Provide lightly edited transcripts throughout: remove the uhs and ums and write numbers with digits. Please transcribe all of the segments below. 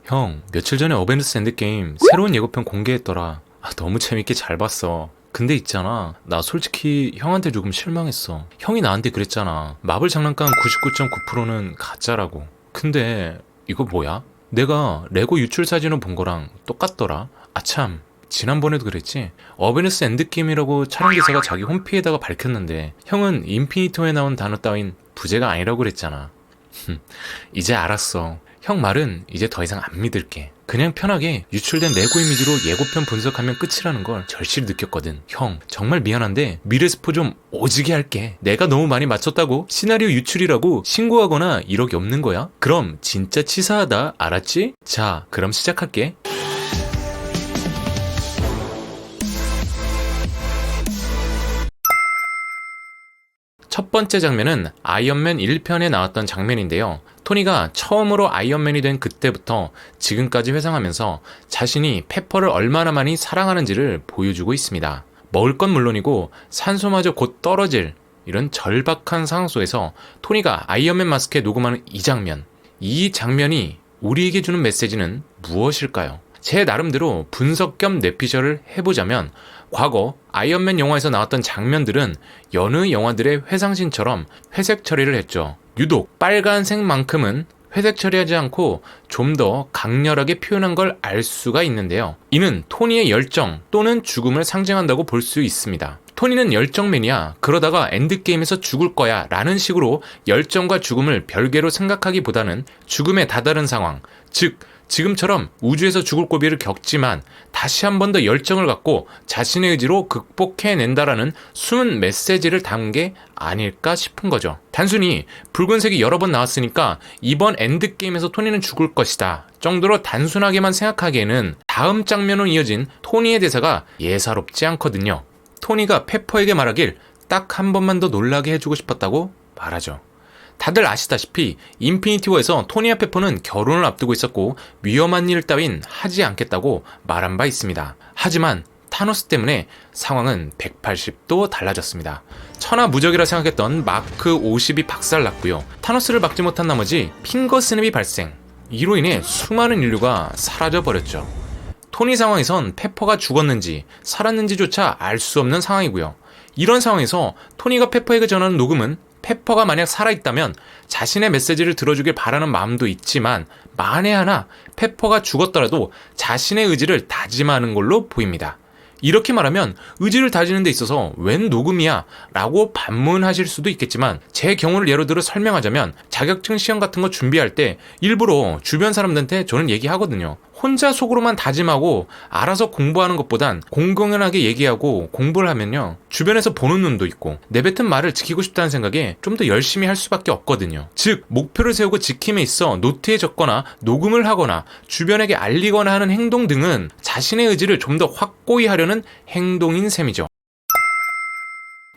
형, 며칠 전에 어벤져스 엔드게임 새로운 예고편 공개했더라. 너무 재밌게 잘 봤어. 근데 있잖아, 나 솔직히 형한테 조금 실망했어. 형이 나한테 그랬잖아. 마블 장난감 99.9%는 가짜라고. 근데 이거 뭐야? 내가 레고 유출 사진을 본 거랑 똑같더라. 아참, 지난번에도 그랬지? 어벤져스 엔드게임이라고 촬영 기사가 자기 홈페이지에다가 밝혔는데 형은 인피니티 워에 나온 단어 따윈 부제가 아니라고 그랬잖아. 이제 알았어. 형 말은 이제 더 이상 안 믿을게. 그냥 편하게 유출된 레고 이미지로 예고편 분석하면 끝이라는 걸 절실히 느꼈거든. 형, 정말 미안한데 미래 스포 좀 오지게 할게. 내가 너무 많이 맞췄다고 시나리오 유출이라고 신고하거나 이러기 없는 거야? 그럼 진짜 치사하다, 알았지? 자, 그럼 시작할게. 첫 번째 장면은 아이언맨 1편에 나왔던 장면인데요. 토니가 처음으로 아이언맨이 된 그때부터 지금까지 회상하면서 자신이 페퍼를 얼마나 많이 사랑하는지를 보여주고 있습니다. 먹을 건 물론이고 산소마저 곧 떨어질 이런 절박한 상황 속에서 토니가 아이언맨 마스크에 녹음하는 이 장면이 우리에게 주는 메시지는 무엇일까요? 제 나름대로 분석 겸 뇌피셜을 해보자면 과거 아이언맨 영화에서 나왔던 장면들은 여느 영화들의 회상신처럼 회색 처리를 했죠. 유독 빨간색만큼은 회색 처리하지 않고 좀 더 강렬하게 표현한 걸 알 수가 있는데요. 이는 토니의 열정 또는 죽음을 상징한다고 볼 수 있습니다. 토니는 열정맨이야. 그러다가 엔드게임에서 죽을 거야 라는 식으로 열정과 죽음을 별개로 생각하기보다는 죽음에 다다른 상황, 즉 지금처럼 우주에서 죽을 고비를 겪지만 다시 한 번 더 열정을 갖고 자신의 의지로 극복해낸다라는 숨은 메시지를 담은 게 아닐까 싶은 거죠. 단순히 붉은색이 여러 번 나왔으니까 이번 엔드게임에서 토니는 죽을 것이다 정도로 단순하게만 생각하기에는 다음 장면으로 이어진 토니의 대사가 예사롭지 않거든요. 토니가 페퍼에게 말하길 딱 한 번만 더 놀라게 해주고 싶었다고 말하죠. 다들 아시다시피 인피니티 워에서 토니와 페퍼는 결혼을 앞두고 있었고 위험한 일 따윈 하지 않겠다고 말한 바 있습니다. 하지만 타노스 때문에 상황은 180도 달라졌습니다. 천하무적이라 생각했던 마크 50이 박살났고요. 타노스를 막지 못한 나머지 핑거 스냅이 발생. 이로 인해 수많은 인류가 사라져버렸죠. 토니 상황에선 페퍼가 죽었는지 살았는지조차 알 수 없는 상황이고요. 이런 상황에서 토니가 페퍼에게 전하는 녹음은 페퍼가 만약 살아있다면 자신의 메시지를 들어주길 바라는 마음도 있지만 만에 하나 페퍼가 죽었더라도 자신의 의지를 다짐하는 걸로 보입니다. 이렇게 말하면 의지를 다지는 데 있어서 웬 녹음이야? 라고 반문하실 수도 있겠지만 제 경우를 예로 들어 설명하자면 자격증 시험 같은 거 준비할 때 일부러 주변 사람들한테 저는 얘기하거든요. 혼자 속으로만 다짐하고 알아서 공부하는 것보단 공공연하게 얘기하고 공부를 하면요. 주변에서 보는 눈도 있고 내뱉은 말을 지키고 싶다는 생각에 좀 더 열심히 할 수밖에 없거든요. 즉 목표를 세우고 지킴에 있어 노트에 적거나 녹음을 하거나 주변에게 알리거나 하는 행동 등은 자신의 의지를 좀 더 확고히 하려는 행동인 셈이죠.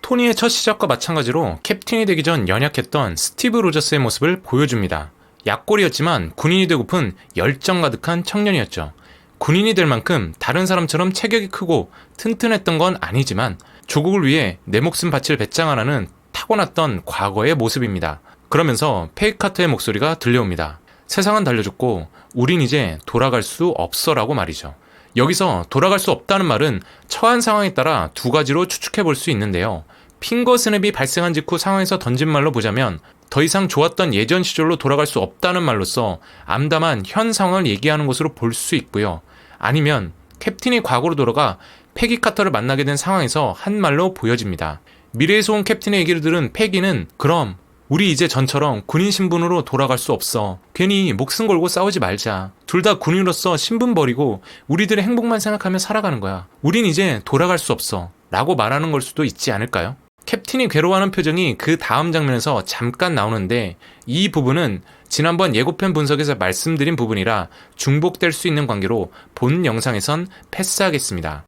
토니의 첫 시작과 마찬가지로 캡틴이 되기 전 연약했던 스티브 로저스의 모습을 보여줍니다. 약골이었지만 군인이 되고픈 열정 가득한 청년이었죠. 군인이 될 만큼 다른 사람처럼 체격이 크고 튼튼했던 건 아니지만 조국을 위해 내 목숨 바칠 배짱하라는 타고났던 과거의 모습입니다. 그러면서 페이크 카터의 목소리가 들려옵니다. 세상은 달려줬고 우린 이제 돌아갈 수 없어라고 말이죠. 여기서 돌아갈 수 없다는 말은 처한 상황에 따라 두 가지로 추측해 볼 수 있는데요. 핑거 스냅이 발생한 직후 상황에서 던진 말로 보자면 더 이상 좋았던 예전 시절로 돌아갈 수 없다는 말로써 암담한 현 상황을 얘기하는 것으로 볼 수 있고요. 아니면 캡틴이 과거로 돌아가 패기 카터를 만나게 된 상황에서 한 말로 보여집니다. 미래에서 온 캡틴의 얘기를 들은 패기는 그럼 우리 이제 전처럼 군인 신분으로 돌아갈 수 없어. 괜히 목숨 걸고 싸우지 말자. 둘 다 군인으로서 신분 버리고 우리들의 행복만 생각하며 살아가는 거야. 우린 이제 돌아갈 수 없어. 라고 말하는 걸 수도 있지 않을까요? 캡틴이 괴로워하는 표정이 그 다음 장면에서 잠깐 나오는데 이 부분은 지난번 예고편 분석에서 말씀드린 부분이라 중복될 수 있는 관계로 본 영상에선 패스하겠습니다.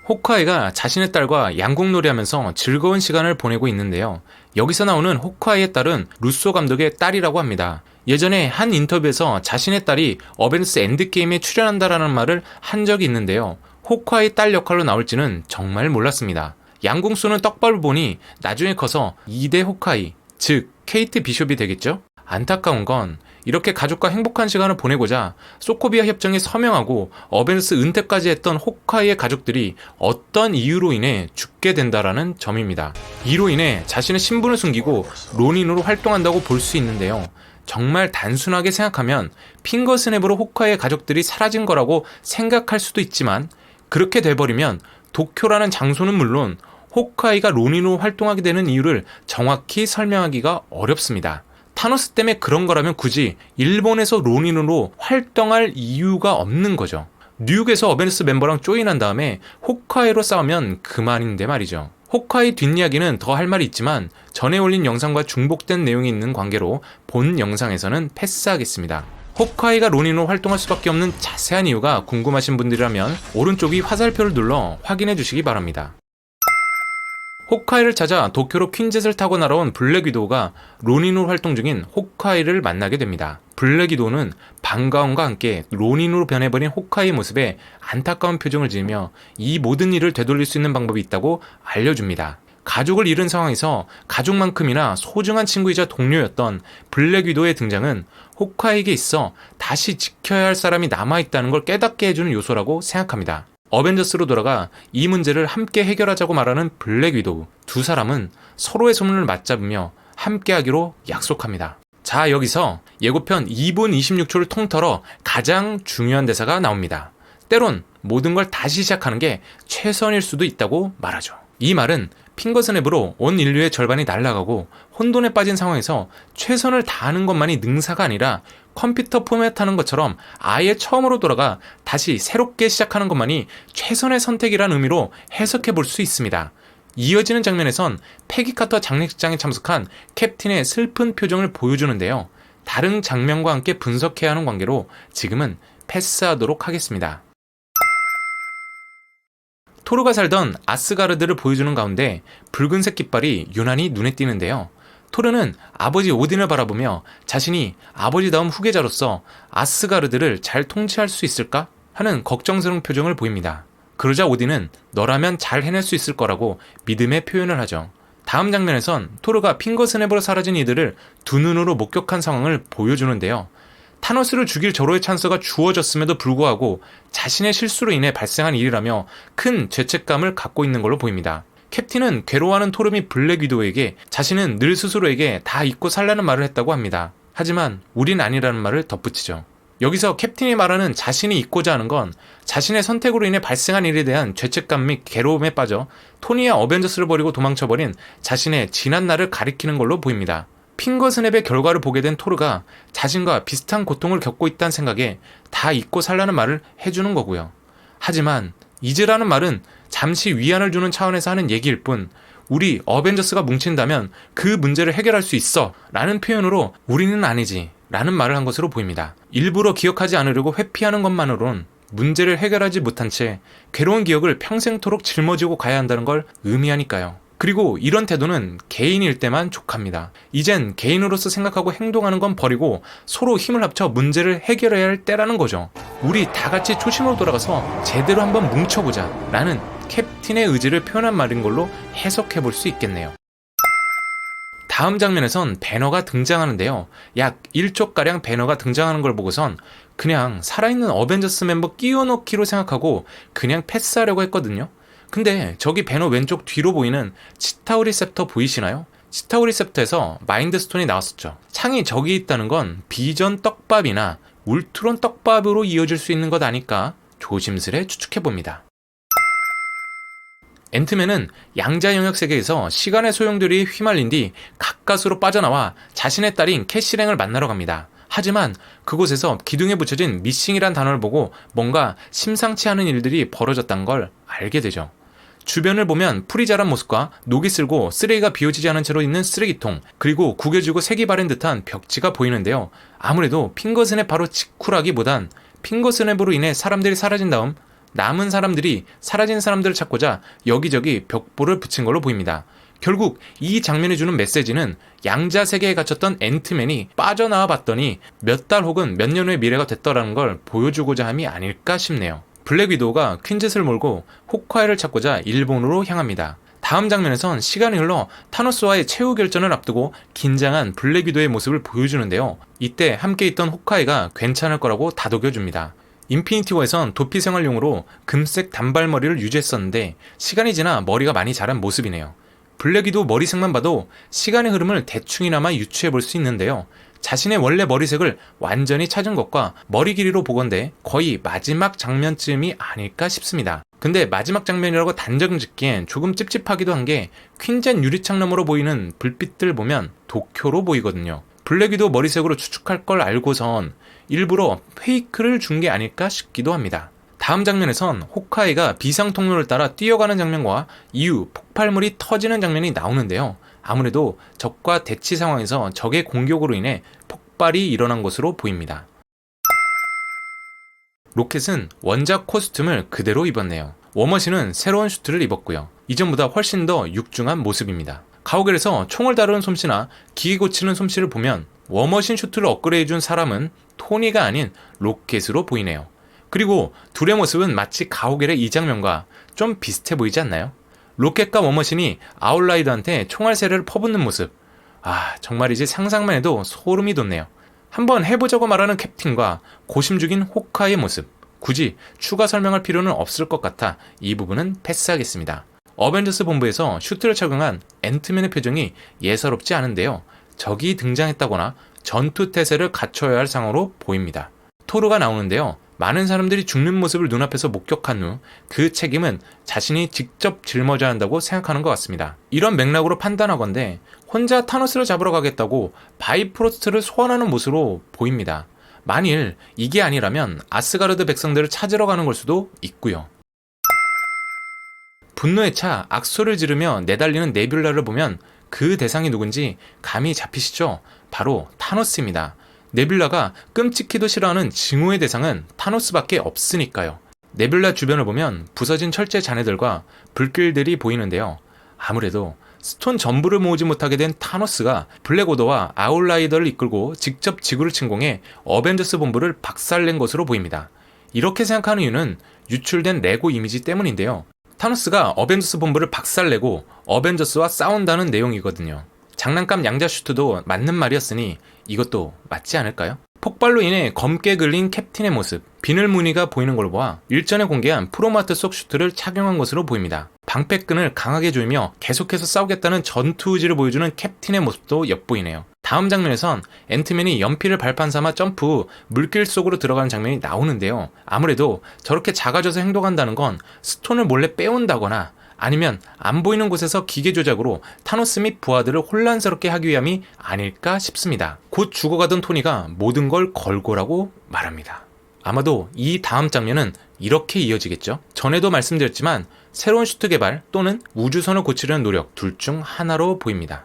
호크아이가 자신의 딸과 양궁놀이 하면서 즐거운 시간을 보내고 있는데요. 여기서 나오는 호크아이의 딸은 루소 감독의 딸이라고 합니다. 예전에 한 인터뷰에서 자신의 딸이 어벤져스 엔드게임에 출연한다라는 말을 한 적이 있는데요. 호크아이 딸 역할로 나올지는 정말 몰랐습니다. 양궁 쏘는 떡밥을 보니 나중에 커서 2대 호크아이, 즉 케이트 비숍이 되겠죠? 안타까운 건 이렇게 가족과 행복한 시간을 보내고자 소코비아 협정에 서명하고 어벤져스 은퇴까지 했던 호크아이의 가족들이 어떤 이유로 인해 죽게 된다라는 점입니다. 이로 인해 자신의 신분을 숨기고 론인으로 활동한다고 볼 수 있는데요. 정말 단순하게 생각하면 핑거 스냅으로 호크아이의 가족들이 사라진 거라고 생각할 수도 있지만, 그렇게 돼버리면 도쿄라는 장소는 물론 호크아이가 론인으로 활동하게 되는 이유를 정확히 설명하기가 어렵습니다. 타노스 때문에 그런 거라면 굳이 일본에서 론인으로 활동할 이유가 없는 거죠. 뉴욕에서 어벤져스 멤버랑 조인한 다음에 호크아이로 싸우면 그만인데 말이죠. 호크아이 뒷이야기는 더 할 말이 있지만 전에 올린 영상과 중복된 내용이 있는 관계로 본 영상에서는 패스하겠습니다. 호크아이가 론인으로 활동할 수밖에 없는 자세한 이유가 궁금하신 분들이라면 오른쪽 위 화살표를 눌러 확인해 주시기 바랍니다. 호크아이를 찾아 도쿄로 퀸젯을 타고 날아온 블랙 위도우가 론인으로 활동 중인 호크아이를 만나게 됩니다. 블랙 위도우는 반가움과 함께 론인으로 변해버린 호크아이의 모습에 안타까운 표정을 지으며 이 모든 일을 되돌릴 수 있는 방법이 있다고 알려줍니다. 가족을 잃은 상황에서 가족만큼이나 소중한 친구이자 동료였던 블랙 위도우의 등장은 호크아이에게 있어 다시 지켜야 할 사람이 남아있다는 걸 깨닫게 해주는 요소라고 생각합니다. 어벤져스로 돌아가 이 문제를 함께 해결하자고 말하는 블랙 위도우. 두 사람은 서로의 소문을 맞잡으며 함께하기로 약속합니다. 자, 여기서 예고편 2분 26초를 통틀어 가장 중요한 대사가 나옵니다. 때론 모든 걸 다시 시작하는 게 최선일 수도 있다고 말하죠. 이 말은 핑거스냅으로 온 인류의 절반이 날아가고 혼돈에 빠진 상황에서 최선을 다하는 것만이 능사가 아니라 컴퓨터 포맷하는 것처럼 아예 처음으로 돌아가 다시 새롭게 시작하는 것만이 최선의 선택이란 의미로 해석해 볼 수 있습니다. 이어지는 장면에선 패기 카터 장례식장에 참석한 캡틴의 슬픈 표정을 보여주는데요. 다른 장면과 함께 분석해야 하는 관계로 지금은 패스하도록 하겠습니다. 토르가 살던 아스가르드를 보여주는 가운데 붉은색 깃발이 유난히 눈에 띄는데요. 토르는 아버지 오딘을 바라보며 자신이 아버지다운 후계자로서 아스가르드를 잘 통치할 수 있을까? 하는 걱정스러운 표정을 보입니다. 그러자 오딘은 너라면 잘 해낼 수 있을 거라고 믿음의 표현을 하죠. 다음 장면에선 토르가 핑거스냅으로 사라진 이들을 두 눈으로 목격한 상황을 보여주는데요. 타노스를 죽일 절호의 찬스가 주어졌음에도 불구하고 자신의 실수로 인해 발생한 일이라며 큰 죄책감을 갖고 있는 걸로 보입니다. 캡틴은 괴로워하는 토르 및 블랙 위도우에게 자신은 늘 스스로에게 다 잊고 살라는 말을 했다고 합니다. 하지만 우린 아니라는 말을 덧붙이죠. 여기서 캡틴이 말하는 자신이 잊고자 하는 건 자신의 선택으로 인해 발생한 일에 대한 죄책감 및 괴로움에 빠져 토니와 어벤져스를 버리고 도망쳐버린 자신의 지난 날을 가리키는 걸로 보입니다. 핑거스냅의 결과를 보게 된 토르가 자신과 비슷한 고통을 겪고 있다는 생각에 다 잊고 살라는 말을 해주는 거고요. 하지만 잊으라는 말은 잠시 위안을 주는 차원에서 하는 얘기일 뿐, 우리 어벤져스가 뭉친다면 그 문제를 해결할 수 있어 라는 표현으로 우리는 아니지 라는 말을 한 것으로 보입니다. 일부러 기억하지 않으려고 회피하는 것만으론 문제를 해결하지 못한 채 괴로운 기억을 평생토록 짊어지고 가야 한다는 걸 의미하니까요. 그리고 이런 태도는 개인일 때만 족합니다. 이젠 개인으로서 생각하고 행동하는 건 버리고 서로 힘을 합쳐 문제를 해결해야 할 때라는 거죠. 우리 다 같이 초심으로 돌아가서 제대로 한번 뭉쳐보자 라는 캡틴의 의지를 표현한 말인 걸로 해석해 볼 수 있겠네요. 다음 장면에선 배너가 등장하는데요. 약 1초가량 배너가 등장하는 걸 보고선 그냥 살아있는 어벤져스 멤버 끼워넣기로 생각하고 그냥 패스하려고 했거든요. 근데 저기 배너 왼쪽 뒤로 보이는 치타우 리셉터 보이시나요? 치타우 리셉터에서 마인드 스톤이 나왔었죠. 창이 저기 있다는 건 비전 떡밥이나 울트론 떡밥으로 이어질 수 있는 것 아닐까 조심스레 추측해봅니다. 앤트맨은 양자 영역 세계에서 시간의 소용돌이에 휘말린 뒤 가까스로 빠져나와 자신의 딸인 캐시랭을 만나러 갑니다. 하지만 그곳에서 기둥에 붙여진 미싱이란 단어를 보고 뭔가 심상치 않은 일들이 벌어졌다는 걸 알게 되죠. 주변을 보면 풀이 자란 모습과 녹이 슬고 쓰레기가 비워지지 않은 채로 있는 쓰레기통, 그리고 구겨지고 색이 바랜 듯한 벽지가 보이는데요. 아무래도 핑거스냅 바로 직후라기보단 핑거스냅으로 인해 사람들이 사라진 다음 남은 사람들이 사라진 사람들을 찾고자 여기저기 벽보를 붙인 걸로 보입니다. 결국 이 장면이 주는 메시지는 양자 세계에 갇혔던 앤트맨이 빠져나와 봤더니 몇 달 혹은 몇 년 후의 미래가 됐더라는 걸 보여주고자 함이 아닐까 싶네요. 블랙 위도우가 퀸젯을 몰고 호크아이를 찾고자 일본으로 향합니다. 다음 장면에선 시간이 흘러 타노스와의 최후 결전을 앞두고 긴장한 블랙 위도의 모습을 보여주는데요. 이때 함께 있던 호크아이가 괜찮을 거라고 다독여줍니다. 인피니티 워에선 도피 생활용으로 금색 단발머리를 유지했었는데 시간이 지나 머리가 많이 자란 모습이네요. 블랙 위도우 머리색만 봐도 시간의 흐름을 대충이나마 유추해 볼 수 있는데요. 자신의 원래 머리색을 완전히 찾은 것과 머리 길이로 보건대 거의 마지막 장면쯤이 아닐까 싶습니다. 근데 마지막 장면이라고 단정 짓기엔 조금 찝찝하기도 한 게 퀸젠 유리창 너머로 보이는 불빛들 보면 도쿄로 보이거든요. 블랙 위도우 머리색으로 추측할 걸 알고선 일부러 페이크를 준 게 아닐까 싶기도 합니다. 다음 장면에선 호크아이가 비상 통로를 따라 뛰어가는 장면과 이후 폭발물이 터지는 장면이 나오는데요. 아무래도 적과 대치 상황에서 적의 공격으로 인해 폭발이 일어난 것으로 보입니다. 로켓은 원작 코스튬을 그대로 입었네요. 워머신은 새로운 슈트를 입었고요. 이전보다 훨씬 더 육중한 모습입니다. 가오갤에서 총을 다루는 솜씨나 기계 고치는 솜씨를 보면 워머신 슈트를 업그레이드해준 사람은 토니가 아닌 로켓으로 보이네요. 그리고 둘의 모습은 마치 가오갤의 이 장면과 좀 비슷해 보이지 않나요? 로켓과 워머신이 아웃라이더한테 총알세례를 퍼붓는 모습. 정말이지 상상만 해도 소름이 돋네요. 한번 해보자고 말하는 캡틴과 고심 중인 호크아이의 모습. 굳이 추가 설명할 필요는 없을 것 같아 이 부분은 패스하겠습니다. 어벤져스 본부에서 슈트를 착용한 앤트맨의 표정이 예사롭지 않은데요. 적이 등장했다거나 전투 태세를 갖춰야 할 상황으로 보입니다. 토르가 나오는데요. 많은 사람들이 죽는 모습을 눈앞에서 목격한 후 그 책임은 자신이 직접 짊어져야 한다고 생각하는 것 같습니다. 이런 맥락으로 판단하건대 혼자 타노스를 잡으러 가겠다고 바이프로스트를 소환하는 모습으로 보입니다. 만일 이게 아니라면 아스가르드 백성들을 찾으러 가는 걸 수도 있고요. 분노에 차 악소리를 지르며 내달리는 네뷸라를 보면 그 대상이 누군지 감이 잡히시죠? 바로 타노스입니다. 네뷸라가 끔찍히도 싫어하는 증오의 대상은 타노스밖에 없으니까요. 네뷸라 주변을 보면 부서진 철제 잔해들과 불길들이 보이는데요. 아무래도 스톤 전부를 모으지 못하게 된 타노스가 블랙오더와 아웃라이더를 이끌고 직접 지구를 침공해 어벤져스 본부를 박살낸 것으로 보입니다. 이렇게 생각하는 이유는 유출된 레고 이미지 때문인데요. 타노스가 어벤져스 본부를 박살내고 어벤져스와 싸운다는 내용이거든요. 장난감 양자 슈트도 맞는 말이었으니 이것도 맞지 않을까요? 폭발로 인해 검게 글린 캡틴의 모습, 비늘 무늬가 보이는 걸 보아 일전에 공개한 프로마트 속 슈트를 착용한 것으로 보입니다. 방패끈을 강하게 조이며 계속해서 싸우겠다는 전투 의지를 보여주는 캡틴의 모습도 엿보이네요. 다음 장면에선 앤트맨이 연필을 발판 삼아 점프 후 물길 속으로 들어가는 장면이 나오는데요. 아무래도 저렇게 작아져서 행동한다는 건 스톤을 몰래 빼온다거나 아니면 안 보이는 곳에서 기계 조작으로 타노스 및 부하들을 혼란스럽게 하기 위함이 아닐까 싶습니다. 곧 죽어가던 토니가 모든 걸 걸고라고 말합니다. 아마도 이 다음 장면은 이렇게 이어지겠죠. 전에도 말씀드렸지만 새로운 슈트 개발 또는 우주선을 고치려는 노력 둘 중 하나로 보입니다.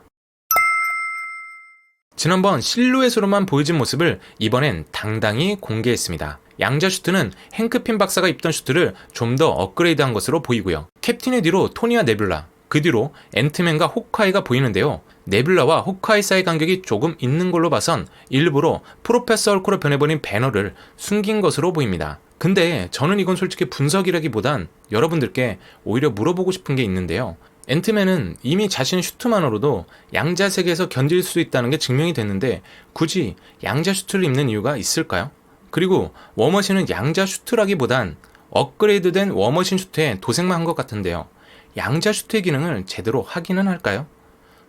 지난번 실루엣으로만 보여진 모습을 이번엔 당당히 공개했습니다. 양자 슈트는 행크핀 박사가 입던 슈트를 좀 더 업그레이드한 것으로 보이고요. 캡틴의 뒤로 토니와 네뷸라, 그 뒤로 앤트맨과 호크아이가 보이는데요. 네뷸라와 호크아이 사이 간격이 조금 있는 걸로 봐선 일부러 프로페서 헐크로 변해버린 배너를 숨긴 것으로 보입니다. 근데 저는 이건 솔직히 분석이라기보단 여러분들께 오히려 물어보고 싶은 게 있는데요. 앤트맨은 이미 자신의 슈트만으로도 양자 세계에서 견딜 수 있다는 게 증명이 됐는데 굳이 양자 슈트를 입는 이유가 있을까요? 그리고 워머신은 양자 슈트라기보단 업그레이드된 워머신 슈트에 도색만 한 것 같은데요. 양자 슈트의 기능을 제대로 하기는 할까요?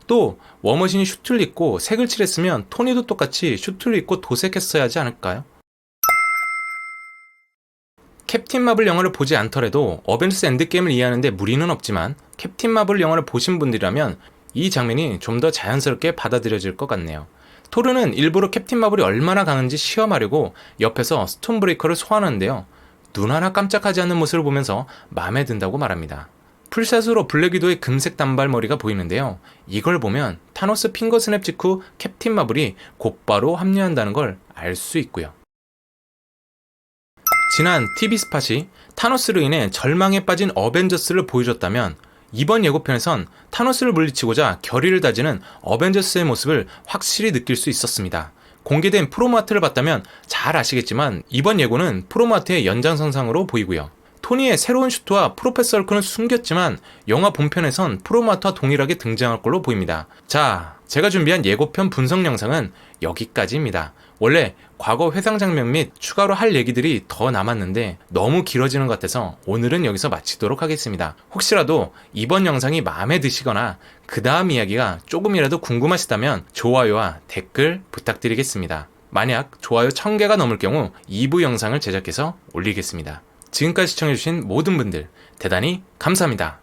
또 워머신이 슈트를 입고 색을 칠했으면 토니도 똑같이 슈트를 입고 도색했어야 하지 않을까요? 캡틴 마블 영화를 보지 않더라도 어벤져스 엔드게임을 이해하는데 무리는 없지만 캡틴 마블 영화를 보신 분들이라면 이 장면이 좀 더 자연스럽게 받아들여질 것 같네요. 토르는 일부러 캡틴 마블이 얼마나 강한지 시험하려고 옆에서 스톤 브레이커를 소환하는데요. 눈 하나 깜짝하지 않는 모습을 보면서 마음에 든다고 말합니다. 풀샷으로 블랙 위도의 금색 단발머리가 보이는데요. 이걸 보면 타노스 핑거 스냅 직후 캡틴 마블이 곧바로 합류한다는 걸 알 수 있고요. 지난 TV 스팟이 타노스로 인해 절망에 빠진 어벤져스를 보여줬다면 이번 예고편에선 타노스를 물리치고자 결의를 다지는 어벤져스의 모습을 확실히 느낄 수 있었습니다. 공개된 프로모아트를 봤다면 잘 아시겠지만 이번 예고는 프로모아트의 연장선상으로 보이고요. 토니의 새로운 슈트와 프로페서 헐크는 숨겼지만 영화 본편에선 프로마트와 동일하게 등장할 걸로 보입니다. 자, 제가 준비한 예고편 분석 영상은 여기까지입니다. 원래 과거 회상 장면 및 추가로 할 얘기들이 더 남았는데 너무 길어지는 것 같아서 오늘은 여기서 마치도록 하겠습니다. 혹시라도 이번 영상이 마음에 드시거나 그 다음 이야기가 조금이라도 궁금하시다면 좋아요와 댓글 부탁드리겠습니다. 만약 좋아요 1000개가 넘을 경우 2부 영상을 제작해서 올리겠습니다. 지금까지 시청해주신 모든 분들 대단히 감사합니다.